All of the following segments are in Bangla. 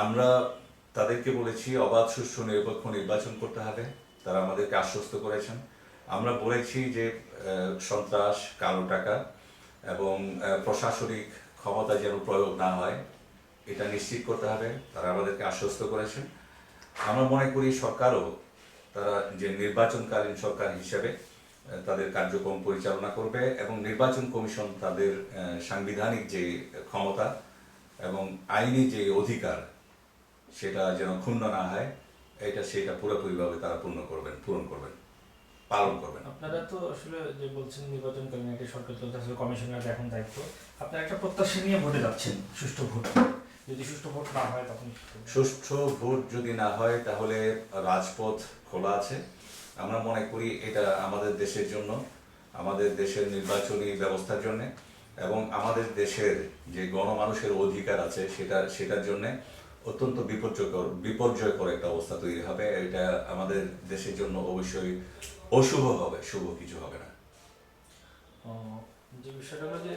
আমরা তাদেরকে বলেছি অবাধ সুষ্ঠু নিরপেক্ষ নির্বাচন করতে হবে। তারা আমাদেরকে আশ্বস্ত করেছেন। আমরা বলেছি যে সন্ত্রাস, কালো টাকা এবং প্রশাসনিক ক্ষমতা যেন প্রয়োগ না হয় এটা নিশ্চিত করতে হবে। তারা আমাদেরকে আশ্বস্ত করেছেন। আমরা মনে করি সরকারও তারা যে নির্বাচনকালীন সরকার হিসেবে তাদের কার্যক্রম পরিচালনা করবে এবং নির্বাচন কমিশন তাদের সাংবিধানিক যে ক্ষমতা এবং আইনি যে অধিকার সেটা যেন ক্ষুণ্ণ না হয় সেটা পুরোপুরিভাবে তারা পূরণ করবেন, পালন করবেন। আপনারা তো আসলে যে বলছেন নির্বাচনকালীন একটা সরকার চলতে আসলে কমিশনার এখন দায়িত্ব, আপনারা একটা প্রত্যাশা নিয়ে ভোটে যাচ্ছেন, সুষ্ঠু ভোট। যদি সুষ্ঠু ভোট না হয় তখন সুষ্ঠু ভোট যদি না হয় তাহলে রাজপথ খোলা আছে। আমরা মনে করি এটা আমাদের দেশের জন্য, আমাদের দেশের নির্বাচনী ব্যবস্থার জন্য এবং আমাদের দেশের যে গণমানুষের অধিকার আছে সেটার জন্য অত্যন্ত বিপর্যয়কর একটা অবস্থা তৈরি হবে। এটা আমাদের দেশের জন্য অবশ্যই অশুভ হবে, শুভ কিছু হবে না। যে বিষয়টা হলো যে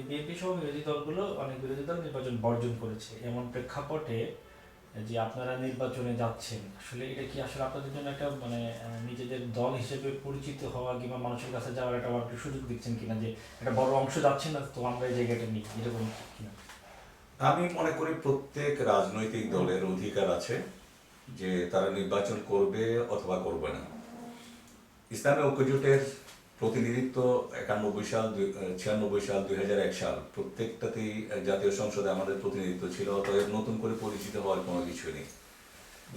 বিএনপি সহ বিরোধী দলগুলো, অনেক বিরোধী দল নির্বাচন বর্জন করেছে, এমন প্রেক্ষাপটে যে আপনারা নির্বাচনে যাচ্ছেন, আসলে এটা কি আসলে আপনাদের জন্য একটা মানে নিজেদের দল হিসেবে পরিচিত হওয়া কিংবা মানুষের কাছে যাওয়ার একটা সুযোগ দিচ্ছেন কিনা, যে একটা বড় অংশ যাচ্ছে না তো আমরা এই জায়গাটা নিই, এরকম কিনা? আমি মনে করি প্রত্যেক রাজনৈতিক দলের অধিকার আছে যে তারা নির্বাচন করবে অথবা করবে না। ইসলামী ঐক্যজোটের প্রতিনিধিত্ব 91 সাল, 96 সাল, 2001 সাল প্রত্যেকটাতেই জাতীয় সংসদে আমাদের প্রতিনিধিত্ব ছিল। অতএব নতুন করে পরিচিত হওয়ার কোনো কিছু নেই।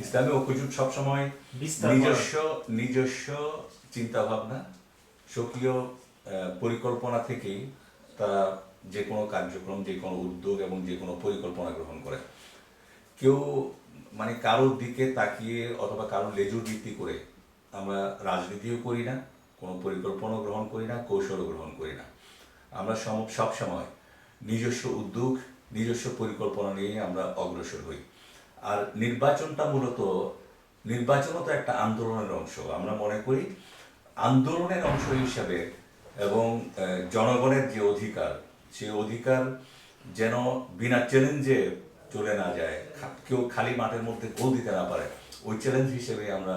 ইসলামী ঐক্যজোট সবসময় নিজস্ব চিন্তাভাবনা, স্বকীয় পরিকল্পনা থেকেই তারা যে কোনো কার্যক্রম, যে কোনো উদ্যোগ এবং যে কোনো পরিকল্পনা গ্রহণ করে। কেউ মানে কারোর দিকে তাকিয়ে অথবা কারোর লেজুর ভিত্তি করে আমরা রাজনীতিও করি না, কোনো পরিকল্পনা গ্রহণ করি না, কৌশলও গ্রহণ করি না। আমরা সবসময় নিজস্ব উদ্যোগ, নিজস্ব পরিকল্পনা নিয়ে আমরা অগ্রসর হই। আর নির্বাচনও তো একটা আন্দোলনের অংশ। আমরা মনে করি আন্দোলনের অংশ হিসাবে এবং জনগণের যে অধিকার, সেই অধিকার যেন বিনা চ্যালেঞ্জে চলে না যায়, কেউ খালি মাঠের মধ্যে গোল দিতে না পারে, ওই চ্যালেঞ্জ হিসেবে আমরা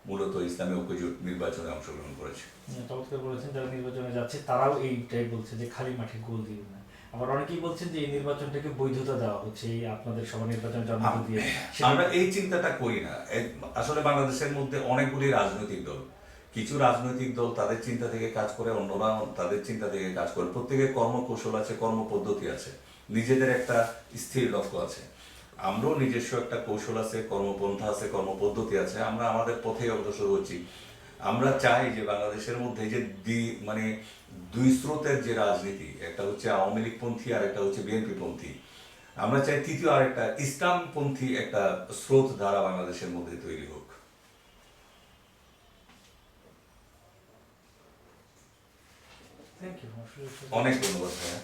মূলত ইসলামী ঐক্যজোট নির্বাচনে অংশগ্রহণ করেছি। চমৎকার বলেছেন, যারা নির্বাচনে যাচ্ছে তারাও এইটাই বলছে যে খালি মাঠে গোল দিবে না। আবার অনেকেই বলছেন যে এই নির্বাচনটাকে বৈধতা দেওয়া হচ্ছে, এই আপনাদের সভা নির্বাচন জন্ম দিয়ে। আমরা এই চিন্তাটা করি না। আসলে বাংলাদেশের মধ্যে অনেকগুলি রাজনৈতিক দল, কিছু রাজনৈতিক দল তাদের চিন্তা থেকে কাজ করে, অন্যরা তাদের চিন্তা থেকে কাজ করে। প্রত্যেকের কর্মকৌশল আছে, কর্মপদ্ধতি আছে, নিজেদের একটা স্থির লক্ষ্য আছে। আমরাও নিজস্ব একটা কৌশল আছে, কর্মপন্থা আছে, কর্মপদ্ধতি আছে। আমরা আমাদের পথে অগ্রসর হচ্ছি। আমরা চাই যে বাংলাদেশের মধ্যে যে দুই স্রোতের যে রাজনীতি, একটা হচ্ছে আওয়ামী লীগ পন্থী আর একটা হচ্ছে বিএনপি পন্থী, আমরা চাই তৃতীয় আরেকটা ইসলামপন্থী একটা স্রোত ধারা বাংলাদেশের মধ্যে তৈরি হোক। Thank you. অনেক ধন্যবাদ ভাইয়া।